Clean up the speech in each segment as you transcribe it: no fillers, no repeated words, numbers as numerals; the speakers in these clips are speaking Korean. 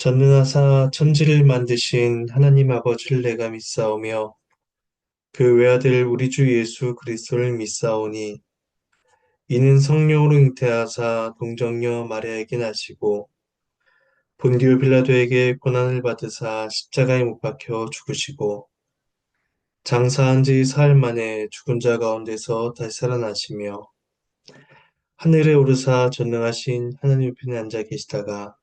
전능하사 천지를 만드신 하나님 아버지를 내가 믿사오며 그 외아들 우리 주 예수 그리스도를 믿사오니 이는 성령으로 잉태하사 동정녀 마리아에게 나시고 본디오 빌라도에게 고난을 받으사 십자가에 못 박혀 죽으시고 장사한 지 사흘 만에 죽은 자 가운데서 다시 살아나시며 하늘에 오르사 전능하신 하나님 편에 앉아 계시다가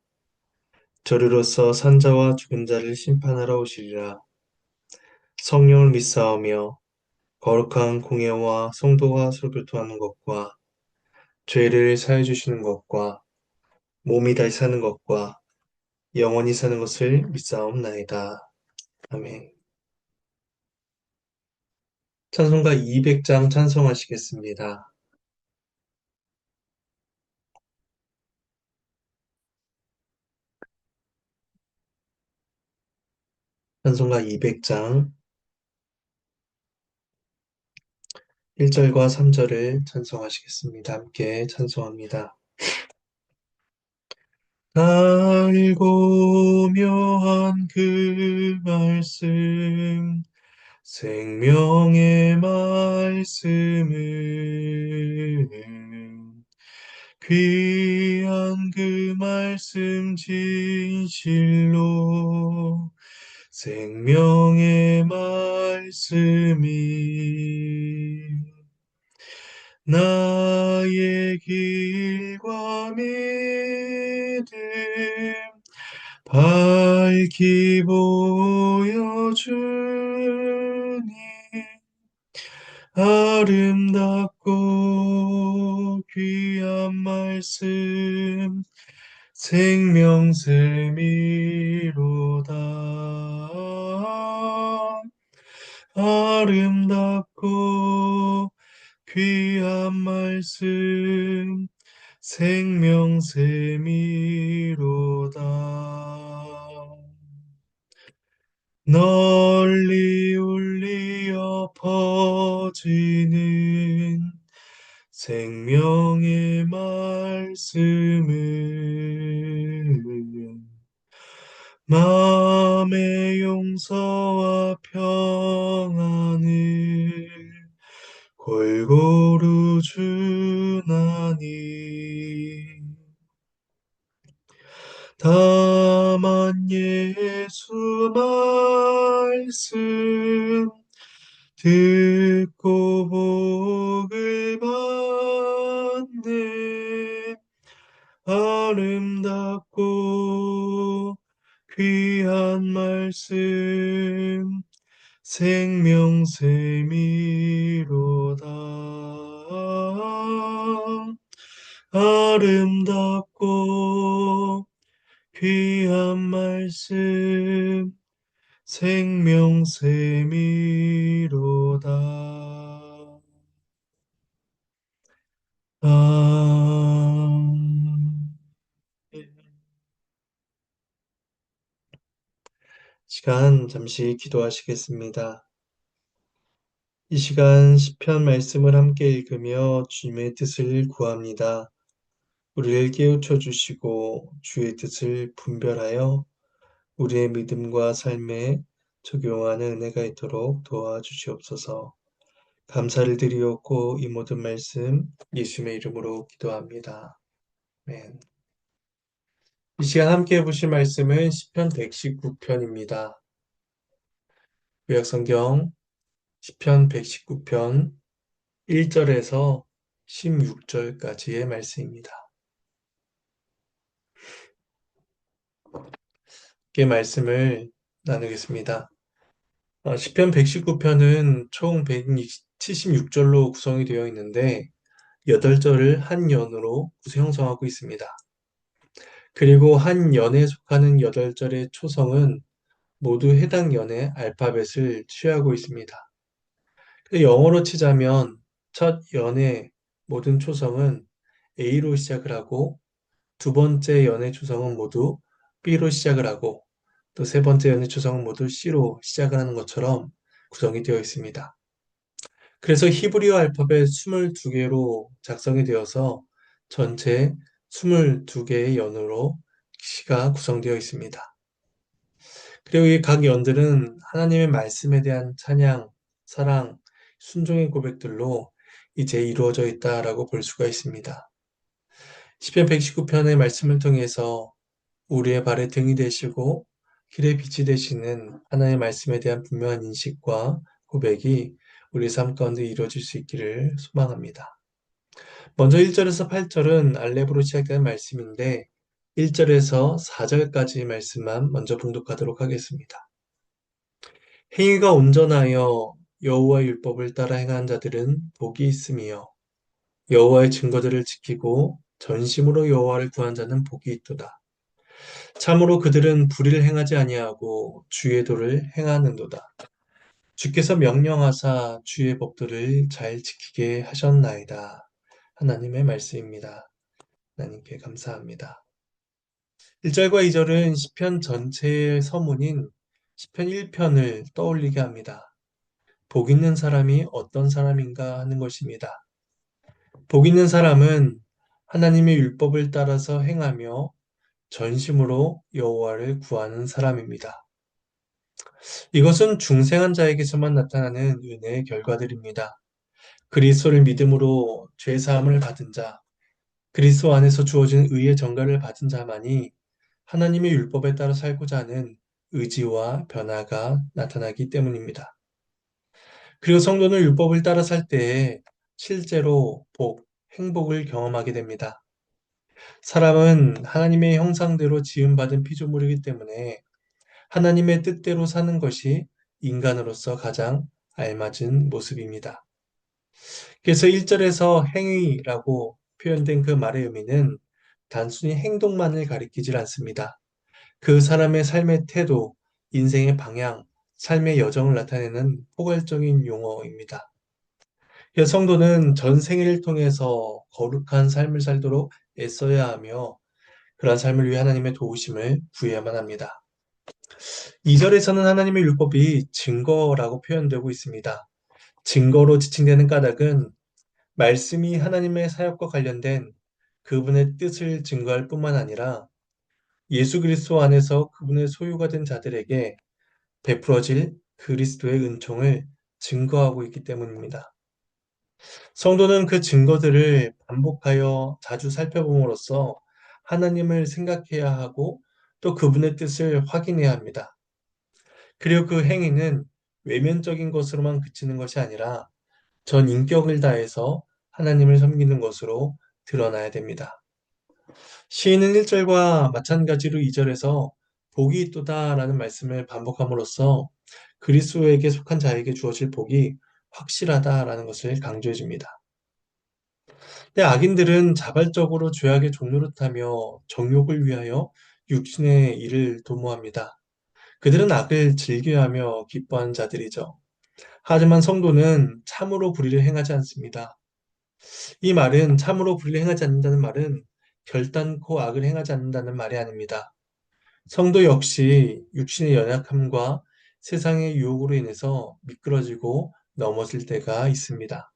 저리로서 산자와 죽은 자를 심판하러 오시리라. 성령을 믿사오며 거룩한 공예와 성도가 서로 교통하는 것과 죄를 사해 주시는 것과 몸이 다시 사는 것과 영원히 사는 것을 믿사옵나이다. 아멘. 찬송가 200장 찬송하시겠습니다. 찬송가 200장 1절과 3절을 찬송하시겠습니다. 함께 찬송합니다. 달고 묘한 그 말씀 생명의 말씀을 귀한 그 말씀 진실로 생명의 말씀이 나의 길과 믿음 밝히 보여주니 아름답고 귀한 말씀 생명샘이로다. 아름답고 귀한 말씀 생명샘이로다. 널리 울리어 퍼지는 생명의 말씀을 마음의 용서와 평안을 골고루 주나니 다만 예수 말씀 듣고 복을 받네 아름답고 귀한 말씀 생명샘이로다. 아름답고 귀한 말씀 생명샘이로다. 아멘. 시간 잠시 기도하시겠습니다. 이 시간 시편 말씀을 함께 읽으며 주님의 뜻을 구합니다. 우리를 깨우쳐 주시고 주의 뜻을 분별하여 우리의 믿음과 삶에 적용하는 은혜가 있도록 도와주시옵소서. 감사를 드리옵고 이 모든 말씀 예수님의 이름으로 기도합니다. 아멘. 이 시간 함께 보실 말씀은 시편 119편입니다. 구약성경 시편 119편 1절에서 16절까지의 말씀입니다. 이 말씀을 나누겠습니다. 시편 119편은 총 176절로 구성이 되어 있는데 8절을 한 연으로 형성하고 있습니다. 그리고 한 연에 속하는 8절의 초성은 모두 해당 연의 알파벳을 취하고 있습니다. 영어로 치자면 첫 연의 모든 초성은 A로 시작을 하고 두 번째 연의 초성은 모두 B로 시작을 하고 또 세 번째 연의 초성은 모두 C로 시작을 하는 것처럼 구성이 되어 있습니다. 그래서 히브리어 알파벳 22개로 작성이 되어서 전체 22개의 연으로 시가 구성되어 있습니다. 그리고 이 각 연들은 하나님의 말씀에 대한 찬양, 사랑, 순종의 고백들로 이제 이루어져 있다라고 볼 수가 있습니다. 시편 119편의 말씀을 통해서 우리의 발의 등이 되시고 길의 빛이 되시는 하나님의 말씀에 대한 분명한 인식과 고백이 우리 삶 가운데 이루어질 수 있기를 소망합니다. 먼저 1절에서 8절은 알렙으로 시작되는 말씀인데 1절에서 4절까지 말씀만 먼저 봉독하도록 하겠습니다. 행위가 온전하여 여호와의 율법을 따라 행한 자들은 복이 있음이요 여호와의 증거들을 지키고 전심으로 여호와를 구한 자는 복이 있도다. 참으로 그들은 불의를 행하지 아니하고 주의 도를 행하는도다. 주께서 명령하사 주의 법도를 잘 지키게 하셨나이다. 하나님의 말씀입니다. 하나님께 감사합니다. 1절과 2절은 시편 전체의 서문인 시편 1편을 떠올리게 합니다. 복 있는 사람이 어떤 사람인가 하는 것입니다. 복 있는 사람은 하나님의 율법을 따라서 행하며 전심으로 여호와를 구하는 사람입니다. 이것은 중생한 자에게서만 나타나는 은혜의 결과들입니다. 그리스도를 믿음으로 죄 사함을 받은 자, 그리스도 안에서 주어진 의의 정가를 받은 자만이 하나님의 율법에 따라 살고자 하는 의지와 변화가 나타나기 때문입니다. 그리고 성도는 율법을 따라 살 때에 실제로 복, 행복을 경험하게 됩니다. 사람은 하나님의 형상대로 지음받은 피조물이기 때문에 하나님의 뜻대로 사는 것이 인간으로서 가장 알맞은 모습입니다. 그래서 1절에서 행위라고 표현된 그 말의 의미는 단순히 행동만을 가리키질 않습니다. 그 사람의 삶의 태도, 인생의 방향, 삶의 여정을 나타내는 포괄적인 용어입니다. 그래서 성도는 전 생애를 통해서 거룩한 삶을 살도록 애써야 하며 그러한 삶을 위해 하나님의 도우심을 구해야만 합니다. 2절에서는 하나님의 율법이 증거라고 표현되고 있습니다. 증거로 지칭되는 까닭은 말씀이 하나님의 사역과 관련된 그분의 뜻을 증거할 뿐만 아니라 예수 그리스도 안에서 그분의 소유가 된 자들에게 베풀어질 그리스도의 은총을 증거하고 있기 때문입니다. 성도는 그 증거들을 반복하여 자주 살펴봄으로써 하나님을 생각해야 하고 또 그분의 뜻을 확인해야 합니다. 그리고 그 행위는 외면적인 것으로만 그치는 것이 아니라 전 인격을 다해서 하나님을 섬기는 것으로 드러나야 됩니다. 시인은 1절과 마찬가지로 2절에서 복이 있도다라는 말씀을 반복함으로써 그리스도에게 속한 자에게 주어질 복이 확실하다라는 것을 강조해 줍니다. 근데 악인들은 자발적으로 죄악의 종노릇하며 정욕을 위하여 육신의 일을 도모합니다. 그들은 악을 즐겨하며 기뻐하는 자들이죠. 하지만 성도는 참으로 불의를 행하지 않습니다. 이 말은 참으로 불의를 행하지 않는다는 말은 결단코 악을 행하지 않는다는 말이 아닙니다. 성도 역시 육신의 연약함과 세상의 유혹으로 인해서 미끄러지고 넘어질 때가 있습니다.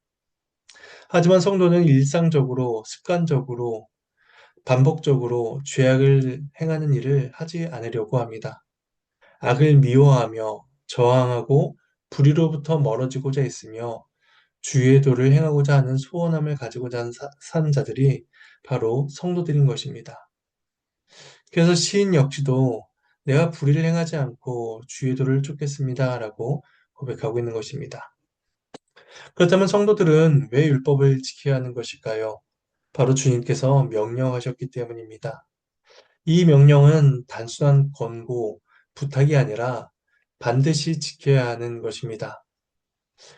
하지만 성도는 일상적으로, 습관적으로, 반복적으로 죄악을 행하는 일을 하지 않으려고 합니다. 악을 미워하며 저항하고 불의로부터 멀어지고자 했으며 주의 도를 행하고자 하는 소원함을 가지고자 사는 자들이 바로 성도들인 것입니다. 그래서 시인 역시도 내가 불의를 행하지 않고 주의 도를 쫓겠습니다 라고 고백하고 있는 것입니다. 그렇다면 성도들은 왜 율법을 지켜야 하는 것일까요? 바로 주님께서 명령하셨기 때문입니다. 이 명령은 단순한 권고, 부탁이 아니라 반드시 지켜야 하는 것입니다.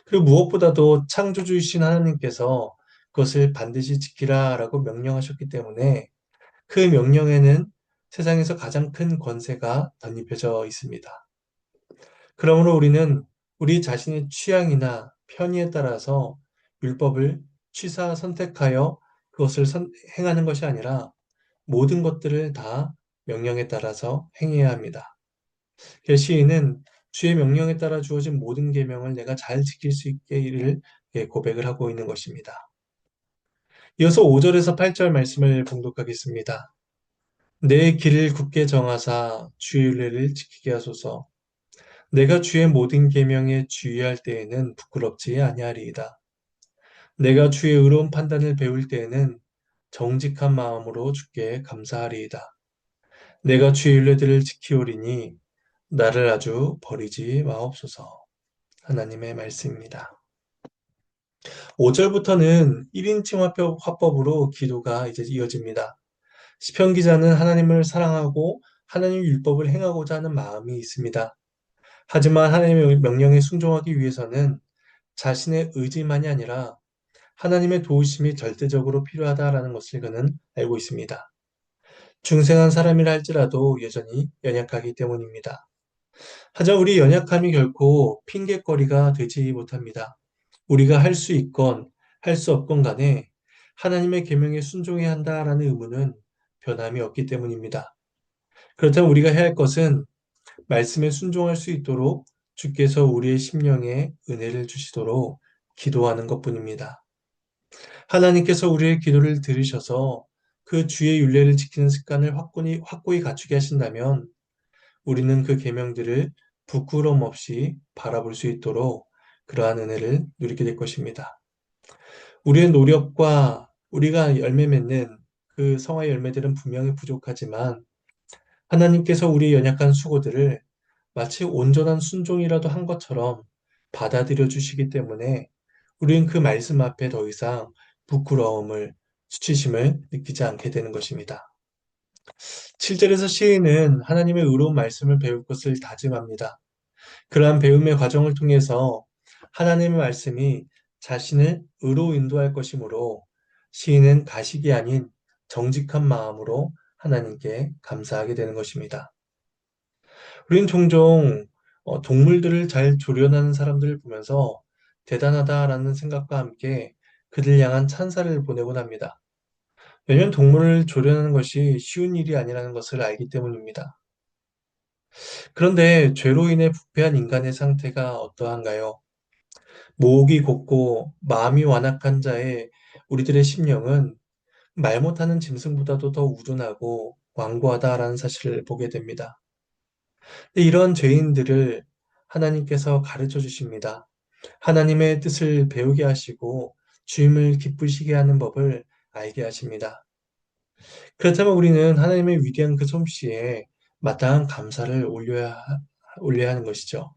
그리고 무엇보다도 창조주이신 하나님께서 그것을 반드시 지키라라고 명령하셨기 때문에 그 명령에는 세상에서 가장 큰 권세가 덧입혀져 있습니다. 그러므로 우리는 우리 자신의 취향이나 편의에 따라서 율법을 취사 선택하여 그것을 행하는 것이 아니라 모든 것들을 다 명령에 따라서 행해야 합니다. 그래서 시인은 주의 명령에 따라 주어진 모든 계명을 내가 잘 지킬 수 있기를 고백을 하고 있는 것입니다. 이어서 5절에서 8절 말씀을 봉독하겠습니다. 내 길을 굳게 정하사 주의 윤례를 지키게 하소서. 내가 주의 모든 계명에 주의할 때에는 부끄럽지 아니하리이다. 내가 주의 의로운 판단을 배울 때에는 정직한 마음으로 주께 감사하리이다. 내가 주의 윤례들을 지키오리니 나를 아주 버리지 마옵소서. 하나님의 말씀입니다. 5절부터는 1인칭 화법으로 기도가 이제 이어집니다. 시편 기자는 하나님을 사랑하고 하나님 율법을 행하고자 하는 마음이 있습니다. 하지만 하나님의 명령에 순종하기 위해서는 자신의 의지만이 아니라 하나님의 도우심이 절대적으로 필요하다라는 것을 그는 알고 있습니다. 중생한 사람이라 할지라도 여전히 연약하기 때문입니다. 하지만 우리 연약함이 결코 핑계거리가 되지 못합니다. 우리가 할 수 있건 할 수 없건 간에 하나님의 계명에 순종해야 한다라는 의무는 변함이 없기 때문입니다. 그렇다면 우리가 해야 할 것은 말씀에 순종할 수 있도록 주께서 우리의 심령에 은혜를 주시도록 기도하는 것뿐입니다. 하나님께서 우리의 기도를 들으셔서 그 주의 윤례를 지키는 습관을 확고히 갖추게 하신다면 우리는 그 계명들을 부끄러움 없이 바라볼 수 있도록 그러한 은혜를 누리게 될 것입니다. 우리의 노력과 우리가 열매 맺는 그 성화의 열매들은 분명히 부족하지만 하나님께서 우리의 연약한 수고들을 마치 온전한 순종이라도 한 것처럼 받아들여 주시기 때문에 우리는 그 말씀 앞에 더 이상 부끄러움을, 수치심을 느끼지 않게 되는 것입니다. 7절에서 시인은 하나님의 의로운 말씀을 배울 것을 다짐합니다. 그러한 배움의 과정을 통해서 하나님의 말씀이 자신을 의로 인도할 것이므로 시인은 가식이 아닌 정직한 마음으로 하나님께 감사하게 되는 것입니다. 우리는 종종 동물들을 잘 조련하는 사람들을 보면서 대단하다라는 생각과 함께 그들 향한 찬사를 보내곤 합니다. 왜냐하면 동물을 조련하는 것이 쉬운 일이 아니라는 것을 알기 때문입니다. 그런데 죄로 인해 부패한 인간의 상태가 어떠한가요? 목이 곧고 마음이 완악한 자의 우리들의 심령은 말 못하는 짐승보다도 더 우둔하고 완고하다라는 사실을 보게 됩니다. 이런 죄인들을 하나님께서 가르쳐 주십니다. 하나님의 뜻을 배우게 하시고 주임을 기쁘시게 하는 법을 알게 하십니다. 그렇다면 우리는 하나님의 위대한 그 솜씨에 마땅한 감사를 올려야 하는 것이죠.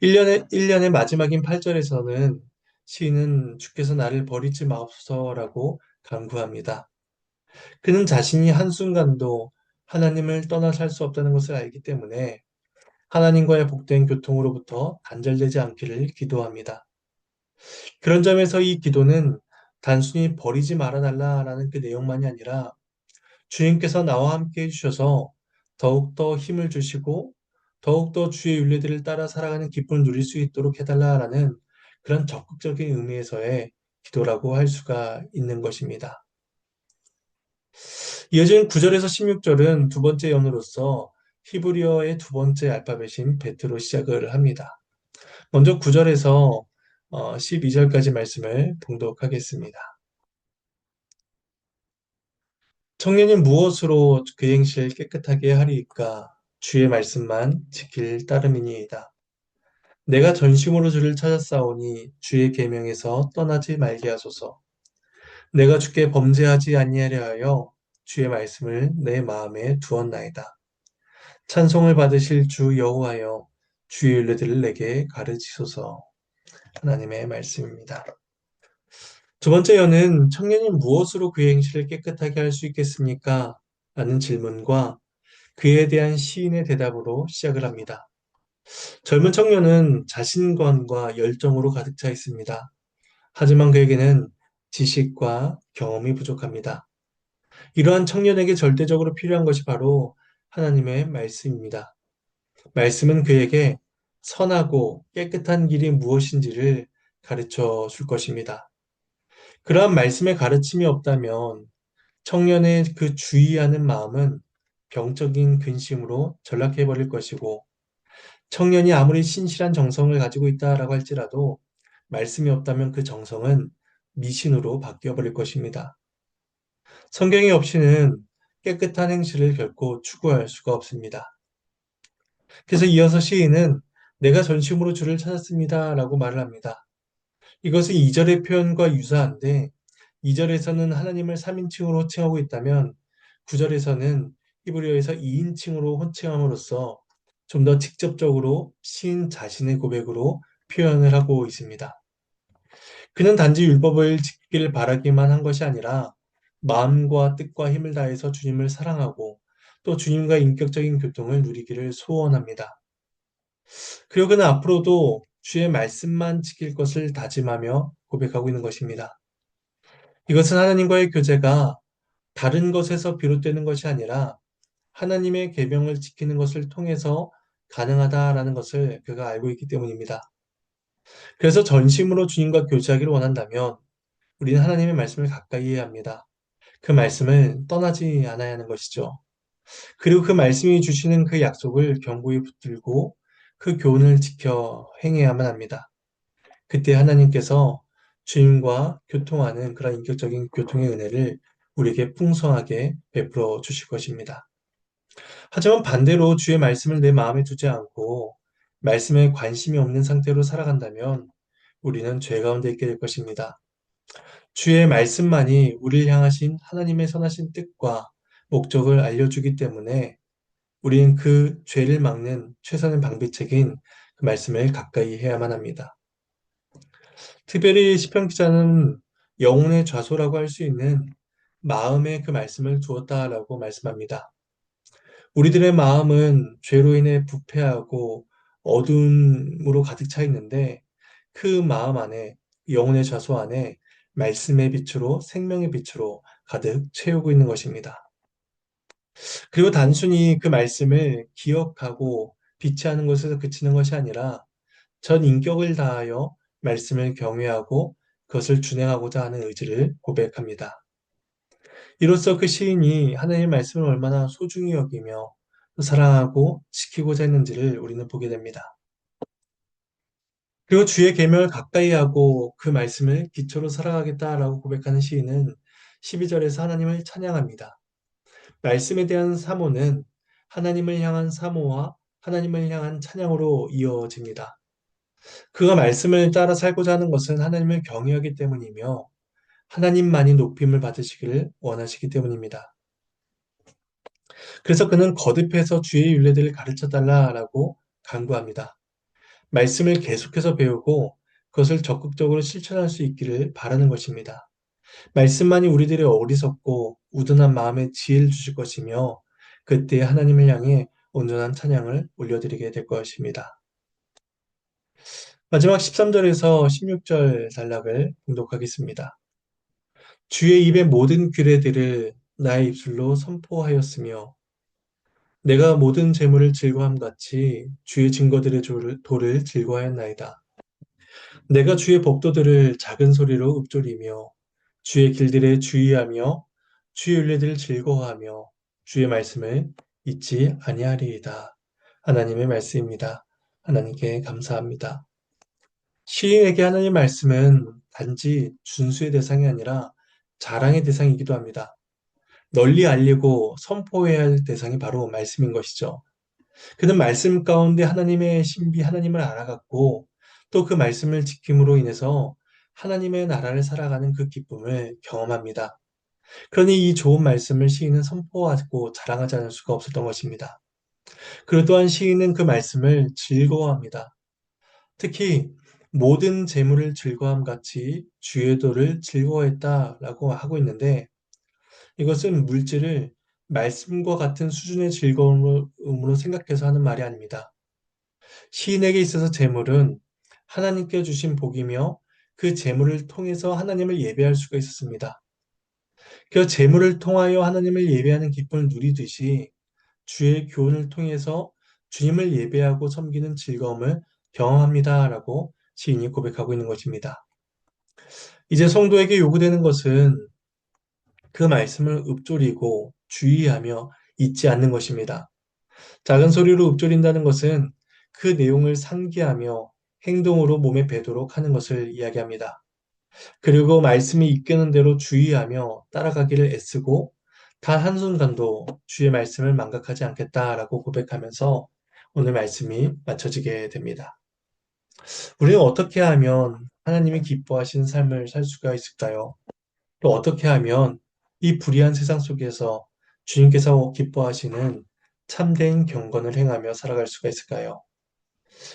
1년의 마지막인 8절에서는 시인은 주께서 나를 버리지 마옵소서라고 간구합니다. 그는 자신이 한순간도 하나님을 떠나 살 수 없다는 것을 알기 때문에 하나님과의 복된 교통으로부터 단절되지 않기를 기도합니다. 그런 점에서 이 기도는 단순히 버리지 말아달라라는 그 내용만이 아니라 주님께서 나와 함께 해주셔서 더욱더 힘을 주시고 더욱더 주의 윤례들을 따라 살아가는 기쁨을 누릴 수 있도록 해달라라는 그런 적극적인 의미에서의 기도라고 할 수가 있는 것입니다. 이어지는 9절에서 16절은 두 번째 연으로서 히브리어의 두 번째 알파벳인 베트로 시작을 합니다. 먼저 9절에서 12절까지 말씀을 봉독하겠습니다. 청년이 무엇으로 그 행실 깨끗하게 하리이까? 주의 말씀만 지킬 따름이니이다. 내가 전심으로 주를 찾았사오니 주의 계명에서 떠나지 말게 하소서. 내가 주께 범죄하지 아니하려 하여 주의 말씀을 내 마음에 두었나이다. 찬송을 받으실 주 여호와여 주의 윤례들을 내게 가르치소서. 하나님의 말씀입니다. 두 번째 여는 청년이 무엇으로 그의 행실을 깨끗하게 할 수 있겠습니까? 라는 질문과 그에 대한 시인의 대답으로 시작을 합니다. 젊은 청년은 자신감과 열정으로 가득 차 있습니다. 하지만 그에게는 지식과 경험이 부족합니다. 이러한 청년에게 절대적으로 필요한 것이 바로 하나님의 말씀입니다. 말씀은 그에게 선하고 깨끗한 길이 무엇인지를 가르쳐 줄 것입니다. 그러한 말씀의 가르침이 없다면 청년의 그 주의하는 마음은 병적인 근심으로 전락해버릴 것이고 청년이 아무리 신실한 정성을 가지고 있다라고 할지라도 말씀이 없다면 그 정성은 미신으로 바뀌어버릴 것입니다. 성경이 없이는 깨끗한 행실을 결코 추구할 수가 없습니다. 그래서 이어서 시인은 내가 전심으로 주를 찾았습니다 라고 말을 합니다. 이것은 2절의 표현과 유사한데 2절에서는 하나님을 3인칭으로 호칭하고 있다면 9절에서는 히브리어에서 2인칭으로 호칭함으로써 좀 더 직접적으로 시인 자신의 고백으로 표현을 하고 있습니다. 그는 단지 율법을 지키길 바라기만 한 것이 아니라 마음과 뜻과 힘을 다해서 주님을 사랑하고 또 주님과 인격적인 교통을 누리기를 소원합니다. 그리고 그는 앞으로도 주의 말씀만 지킬 것을 다짐하며 고백하고 있는 것입니다. 이것은 하나님과의 교제가 다른 것에서 비롯되는 것이 아니라 하나님의 계명을 지키는 것을 통해서 가능하다라는 것을 그가 알고 있기 때문입니다. 그래서 전심으로 주님과 교제하기를 원한다면 우리는 하나님의 말씀을 가까이 해야 합니다. 그 말씀을 떠나지 않아야 하는 것이죠. 그리고 그 말씀이 주시는 그 약속을 견고히 붙들고 그 교훈을 지켜 행해야만 합니다. 그때 하나님께서 주님과 교통하는 그런 인격적인 교통의 은혜를 우리에게 풍성하게 베풀어 주실 것입니다. 하지만 반대로 주의 말씀을 내 마음에 두지 않고 말씀에 관심이 없는 상태로 살아간다면 우리는 죄 가운데 있게 될 것입니다. 주의 말씀만이 우리를 향하신 하나님의 선하신 뜻과 목적을 알려주기 때문에 우리는 그 죄를 막는 최선의 방비책인 그 말씀을 가까이 해야만 합니다. 특별히 시편 기자는 영혼의 좌소라고 할 수 있는 마음에 그 말씀을 두었다라고 말씀합니다. 우리들의 마음은 죄로 인해 부패하고 어둠으로 가득 차 있는데 그 마음 안에 영혼의 좌소 안에 말씀의 빛으로 생명의 빛으로 가득 채우고 있는 것입니다. 그리고 단순히 그 말씀을 기억하고 비치하는 것에서 그치는 것이 아니라 전 인격을 다하여 말씀을 경외하고 그것을 준행하고자 하는 의지를 고백합니다. 이로써 그 시인이 하나님의 말씀을 얼마나 소중히 여기며 또 사랑하고 지키고자 했는지를 우리는 보게 됩니다. 그리고 주의 계명을 가까이 하고 그 말씀을 기초로 살아가겠다라고 고백하는 시인은 12절에서 하나님을 찬양합니다. 말씀에 대한 사모는 하나님을 향한 사모와 하나님을 향한 찬양으로 이어집니다. 그가 말씀을 따라 살고자 하는 것은 하나님을 경외하기 때문이며 하나님만이 높임을 받으시기를 원하시기 때문입니다. 그래서 그는 거듭해서 주의 율례들을 가르쳐 달라라고 간구합니다. 말씀을 계속해서 배우고 그것을 적극적으로 실천할 수 있기를 바라는 것입니다. 말씀만이 우리들의 어리석고 우둔한 마음에 지혜를 주실 것이며 그때 하나님을 향해 온전한 찬양을 올려드리게 될 것입니다. 마지막 13절에서 16절 단락을 봉독하겠습니다. 주의 입의 모든 규례들을 나의 입술로 선포하였으며 내가 모든 재물을 즐거함 같이 주의 증거들의 도를 즐거워하였나이다. 내가 주의 법도들을 작은 소리로 읊조리며 주의 길들에 주의하며 주의 율례들을 즐거워하며 주의 말씀을 잊지 아니하리이다. 하나님의 말씀입니다. 하나님께 감사합니다. 시인에게 하나님의 말씀은 단지 준수의 대상이 아니라 자랑의 대상이기도 합니다. 널리 알리고 선포해야 할 대상이 바로 말씀인 것이죠. 그는 말씀 가운데 하나님의 신비, 하나님을 알아갔고 또 그 말씀을 지킴으로 인해서 하나님의 나라를 살아가는 그 기쁨을 경험합니다. 그러니 이 좋은 말씀을 시인은 선포하고 자랑하지 않을 수가 없었던 것입니다. 그리고 또한 시인은 그 말씀을 즐거워합니다. 특히 모든 재물을 즐거함 같이 주의 도를 즐거워했다라고 하고 있는데 이것은 물질을 말씀과 같은 수준의 즐거움으로 생각해서 하는 말이 아닙니다. 시인에게 있어서 재물은 하나님께 주신 복이며 그 재물을 통해서 하나님을 예배할 수가 있었습니다. 그 재물을 통하여 하나님을 예배하는 기쁨을 누리듯이 주의 교훈을 통해서 주님을 예배하고 섬기는 즐거움을 경험합니다라고 시인이 고백하고 있는 것입니다. 이제 성도에게 요구되는 것은 그 말씀을 읊조리고 주의하며 잊지 않는 것입니다. 작은 소리로 읊조린다는 것은 그 내용을 상기하며 행동으로 몸에 배도록 하는 것을 이야기합니다. 그리고 말씀이 이끄는 대로 주의하며 따라가기를 애쓰고 단 한순간도 주의 말씀을 망각하지 않겠다라고 고백하면서 오늘 말씀이 마쳐지게 됩니다. 우리는 어떻게 하면 하나님이 기뻐하시는 삶을 살 수가 있을까요? 또 어떻게 하면 이 불의한 세상 속에서 주님께서 기뻐하시는 참된 경건을 행하며 살아갈 수가 있을까요?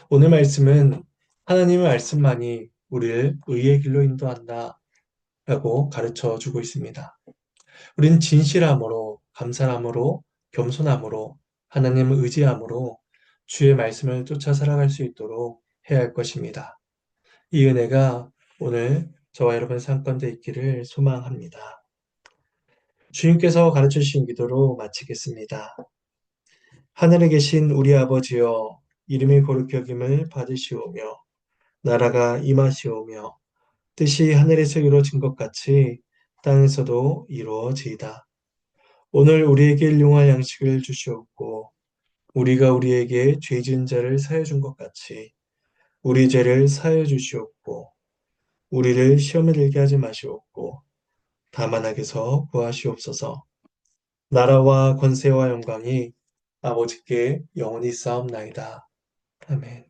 오늘 말씀은 하나님의 말씀만이 우리를 의의 길로 인도한다 라고 가르쳐 주고 있습니다. 우리는 진실함으로, 감사함으로, 겸손함으로, 하나님을 의지함으로 주의 말씀을 쫓아 살아갈 수 있도록 해야 할 것입니다. 이 은혜가 오늘 저와 여러분 삶 가운데 있기를 소망합니다. 주님께서 가르쳐 주신 기도로 마치겠습니다. 하늘에 계신 우리 아버지여, 이름이 거룩히 여김을 받으시오며, 나라가 임하시오며, 뜻이 하늘에서 이루어진 것 같이 땅에서도 이루어지이다. 오늘 우리에게 일용할 양식을 주시옵고, 우리가 우리에게 죄 지은 자를 사해 준 것 같이 우리 죄를 사해 주시옵고, 우리를 시험에 들게 하지 마시옵고, 다만 악에서 구하시옵소서. 나라와 권세와 영광이 아버지께 영원히 쌓옵나이다. 아멘.